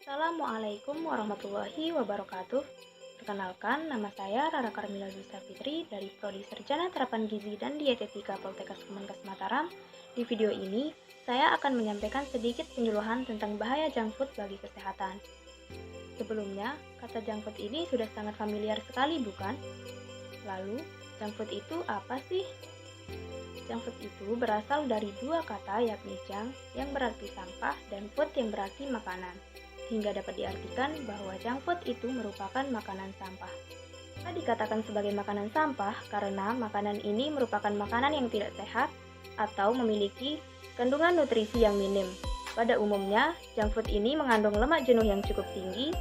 Assalamualaikum warahmatullahi wabarakatuh. Perkenalkan, nama saya Rara Karmila Dusa Fitri dari Prodi Sarjana Terapan Gizi dan Dietetika Poltekkes Kemenkes Mataram. Di video ini, saya akan menyampaikan sedikit penyuluhan tentang bahaya junk food bagi kesehatan. Sebelumnya, kata junk food ini sudah sangat familiar sekali, bukan? Lalu, junk food itu apa sih? Junk food itu berasal dari dua kata, yakni junk yang berarti sampah dan food yang berarti makanan, sehingga dapat diartikan bahwa junk food itu merupakan makanan sampah. Kita dikatakan sebagai makanan sampah karena makanan ini merupakan makanan yang tidak sehat atau memiliki kandungan nutrisi yang minim. Pada umumnya, junk food ini mengandung lemak jenuh yang cukup tinggi,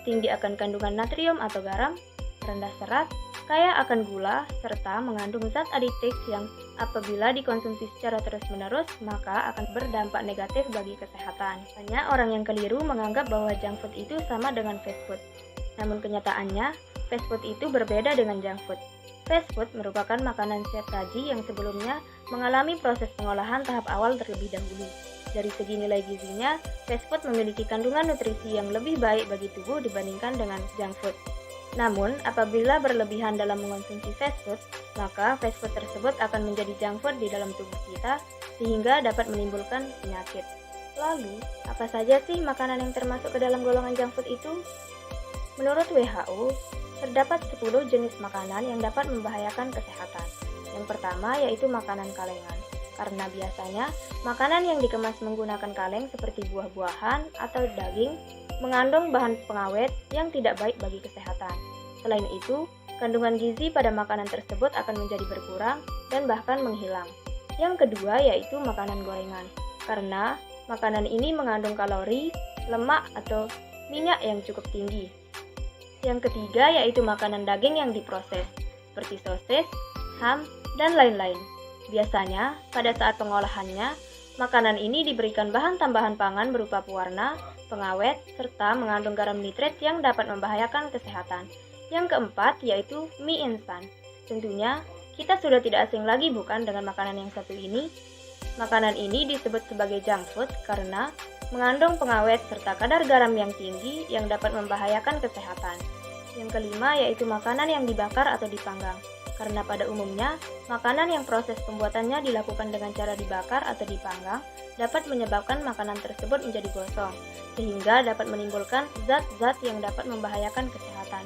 tinggi akan kandungan natrium atau garam, rendah serat, kaya akan gula, serta mengandung zat adiktif yang apabila dikonsumsi secara terus-menerus maka akan berdampak negatif bagi kesehatan. Banyak orang yang keliru menganggap bahwa junk food itu sama dengan fast food. Namun kenyataannya, fast food itu berbeda dengan junk food. Fast food merupakan makanan siap saji yang sebelumnya mengalami proses pengolahan tahap awal terlebih dahulu. Dari segi nilai gizinya, fast food memiliki kandungan nutrisi yang lebih baik bagi tubuh dibandingkan dengan junk food. Namun, apabila berlebihan dalam mengonsumsi fast food, maka fast food tersebut akan menjadi junk food di dalam tubuh kita sehingga dapat menimbulkan penyakit. Lalu, apa saja sih makanan yang termasuk ke dalam golongan junk food itu? Menurut WHO, terdapat 10 jenis makanan yang dapat membahayakan kesehatan. Yang pertama yaitu makanan kalengan, karena biasanya makanan yang dikemas menggunakan kaleng seperti buah-buahan atau daging mengandung bahan pengawet yang tidak baik bagi kesehatan. Selain itu, kandungan gizi pada makanan tersebut akan menjadi berkurang dan bahkan menghilang. Yang kedua yaitu makanan gorengan, karena makanan ini mengandung kalori, lemak atau minyak yang cukup tinggi. Yang ketiga yaitu makanan daging yang diproses, seperti sosis, ham, dan lain-lain. Biasanya, pada saat pengolahannya, makanan ini diberikan bahan tambahan pangan berupa pewarna, pengawet, serta mengandung garam nitrat yang dapat membahayakan kesehatan. Yang keempat yaitu mie instan. Tentunya, kita sudah tidak asing lagi bukan dengan makanan yang satu ini? Makanan ini disebut sebagai junk food karena mengandung pengawet serta kadar garam yang tinggi yang dapat membahayakan kesehatan. Yang kelima yaitu makanan yang dibakar atau dipanggang. Karena pada umumnya, makanan yang proses pembuatannya dilakukan dengan cara dibakar atau dipanggang dapat menyebabkan makanan tersebut menjadi gosong, sehingga dapat menimbulkan zat-zat yang dapat membahayakan kesehatan.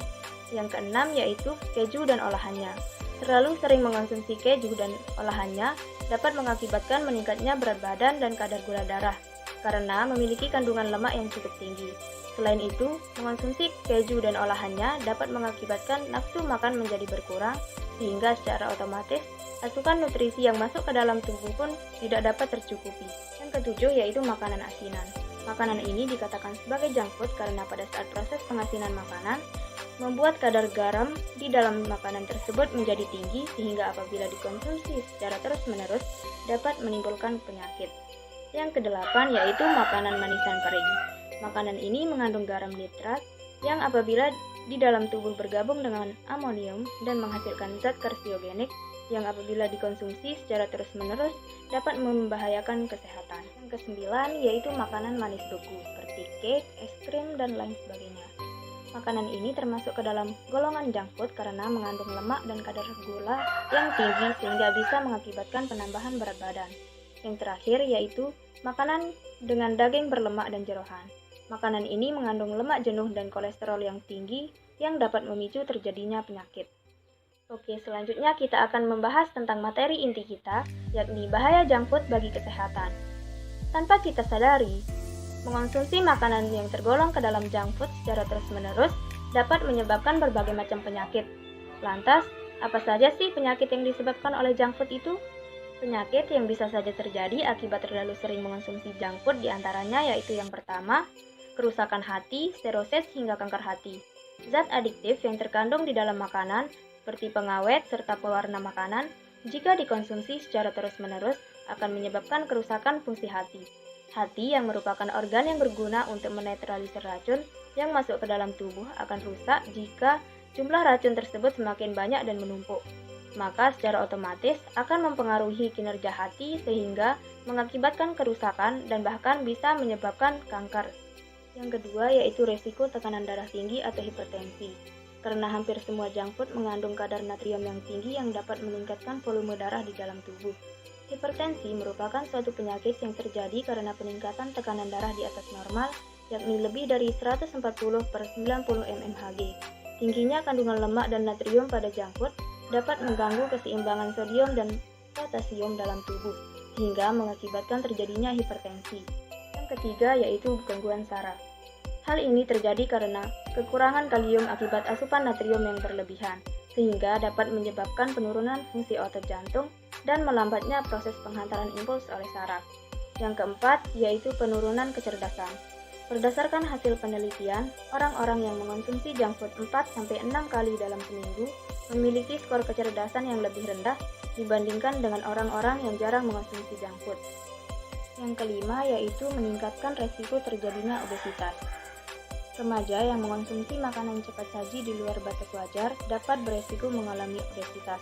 Yang keenam yaitu keju dan olahannya. Terlalu sering mengonsumsi keju dan olahannya dapat mengakibatkan meningkatnya berat badan dan kadar gula darah, karena memiliki kandungan lemak yang cukup tinggi. Selain itu, mengonsumsi keju dan olahannya dapat mengakibatkan nafsu makan menjadi berkurang, sehingga secara otomatis asupan nutrisi yang masuk ke dalam tubuh pun tidak dapat tercukupi. Yang ketujuh yaitu makanan asinan. Makanan ini dikatakan sebagai junk food karena pada saat proses pengasinan makanan, membuat kadar garam di dalam makanan tersebut menjadi tinggi sehingga apabila dikonsumsi secara terus-menerus dapat menimbulkan penyakit. Yang kedelapan yaitu makanan manisan kering. Makanan ini mengandung garam nitrat yang apabila di dalam tubuh bergabung dengan amonium dan menghasilkan zat karsiogenik yang apabila dikonsumsi secara terus-menerus dapat membahayakan kesehatan. Yang kesembilan yaitu makanan manis beku seperti cake, es krim, dan lain sebagainya. Makanan ini termasuk ke dalam golongan junk food karena mengandung lemak dan kadar gula yang tinggi sehingga bisa mengakibatkan penambahan berat badan. Yang terakhir yaitu makanan dengan daging berlemak dan jeroan. Makanan ini mengandung lemak jenuh dan kolesterol yang tinggi yang dapat memicu terjadinya penyakit. Oke, selanjutnya kita akan membahas tentang materi inti kita, yakni bahaya junk food bagi kesehatan. Tanpa kita sadari, mengonsumsi makanan yang tergolong ke dalam junk food secara terus-menerus dapat menyebabkan berbagai macam penyakit. Lantas, apa saja sih penyakit yang disebabkan oleh junk food itu? Penyakit yang bisa saja terjadi akibat terlalu sering mengonsumsi junk food diantaranya yaitu yang pertama, kerusakan hati, sterosis hingga kanker hati. Zat adiktif yang terkandung di dalam makanan, seperti pengawet serta pewarna makanan, jika dikonsumsi secara terus-menerus akan menyebabkan kerusakan fungsi hati. Hati yang merupakan organ yang berguna untuk menetralisir racun yang masuk ke dalam tubuh akan rusak jika jumlah racun tersebut semakin banyak dan menumpuk. Maka secara otomatis akan mempengaruhi kinerja hati sehingga mengakibatkan kerusakan dan bahkan bisa menyebabkan kanker. Yang kedua yaitu resiko tekanan darah tinggi atau hipertensi. Karena hampir semua junk food mengandung kadar natrium yang tinggi yang dapat meningkatkan volume darah di dalam tubuh. Hipertensi merupakan suatu penyakit yang terjadi karena peningkatan tekanan darah di atas normal, yakni lebih dari 140 per 90 mmHg. Tingginya kandungan lemak dan natrium pada junk food dapat mengganggu keseimbangan sodium dan potasium dalam tubuh, sehingga mengakibatkan terjadinya hipertensi. Yang ketiga yaitu gangguan saraf. Hal ini terjadi karena kekurangan kalium akibat asupan natrium yang berlebihan, sehingga dapat menyebabkan penurunan fungsi otot jantung dan melambatnya proses penghantaran impuls oleh saraf. Yang keempat yaitu penurunan kecerdasan. Berdasarkan hasil penelitian, orang-orang yang mengonsumsi junk food 4-6 kali dalam seminggu memiliki skor kecerdasan yang lebih rendah dibandingkan dengan orang-orang yang jarang mengonsumsi junk food. Yang kelima yaitu meningkatkan resiko terjadinya obesitas. Remaja yang mengonsumsi makanan cepat saji di luar batas wajar dapat beresiko mengalami obesitas.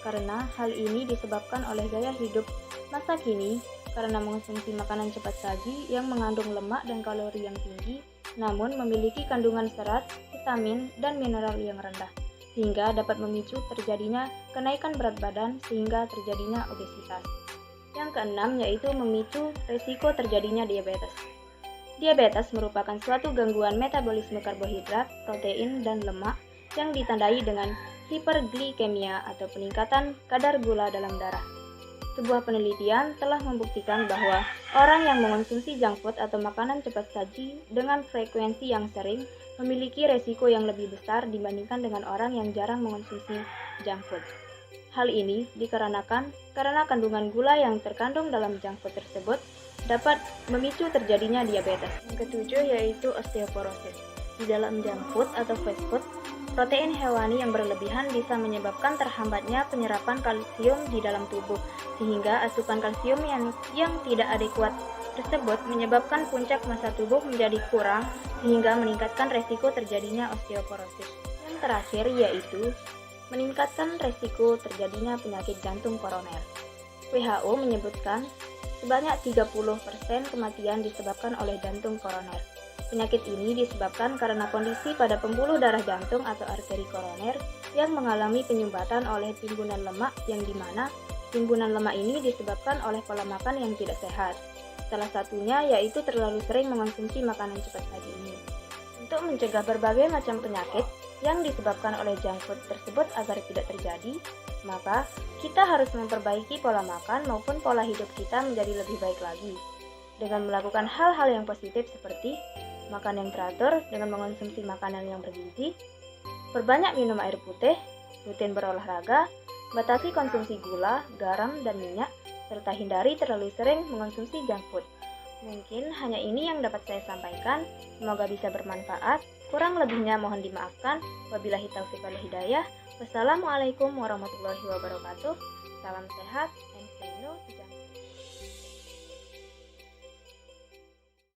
Karena hal ini disebabkan oleh gaya hidup masa kini karena mengonsumsi makanan cepat saji yang mengandung lemak dan kalori yang tinggi, namun memiliki kandungan serat, vitamin, dan mineral yang rendah, sehingga dapat memicu terjadinya kenaikan berat badan sehingga terjadinya obesitas. Yang keenam yaitu memicu risiko terjadinya diabetes. Diabetes merupakan suatu gangguan metabolisme karbohidrat, protein, dan lemak yang ditandai dengan hiperglikemia atau peningkatan kadar gula dalam darah. Sebuah penelitian telah membuktikan bahwa orang yang mengonsumsi junk food atau makanan cepat saji dengan frekuensi yang sering memiliki resiko yang lebih besar dibandingkan dengan orang yang jarang mengonsumsi junk food. Hal ini dikarenakan karena kandungan gula yang terkandung dalam junk food tersebut dapat memicu terjadinya diabetes. Yang ketujuh yaitu osteoporosis. Di dalam junk food atau fast food, protein hewani yang berlebihan bisa menyebabkan terhambatnya penyerapan kalsium di dalam tubuh, sehingga asupan kalsium yang tidak adekuat tersebut menyebabkan puncak massa tubuh menjadi kurang, sehingga meningkatkan resiko terjadinya osteoporosis. Yang terakhir yaitu meningkatkan resiko terjadinya penyakit jantung koroner. WHO menyebutkan sebanyak 30% kematian disebabkan oleh jantung koroner. Penyakit ini disebabkan karena kondisi pada pembuluh darah jantung atau arteri koroner yang mengalami penyumbatan oleh timbunan lemak yang dimana timbunan lemak ini disebabkan oleh pola makan yang tidak sehat. Salah satunya yaitu terlalu sering mengonsumsi makanan cepat saji ini. Untuk mencegah berbagai macam penyakit yang disebabkan oleh junk food tersebut agar tidak terjadi, maka kita harus memperbaiki pola makan maupun pola hidup kita menjadi lebih baik lagi. Dengan melakukan hal-hal yang positif seperti makan yang teratur dengan mengonsumsi makanan yang bergizi, perbanyak minum air putih, rutin berolahraga, batasi konsumsi gula, garam, dan minyak, serta hindari terlalu sering mengonsumsi junk food. Mungkin hanya ini yang dapat saya sampaikan, semoga bisa bermanfaat. Kurang lebihnya mohon dimaafkan. Wabillahi taufiq wal hidayah. Wassalamualaikum warahmatullahi wabarakatuh. Salam sehat and stay no.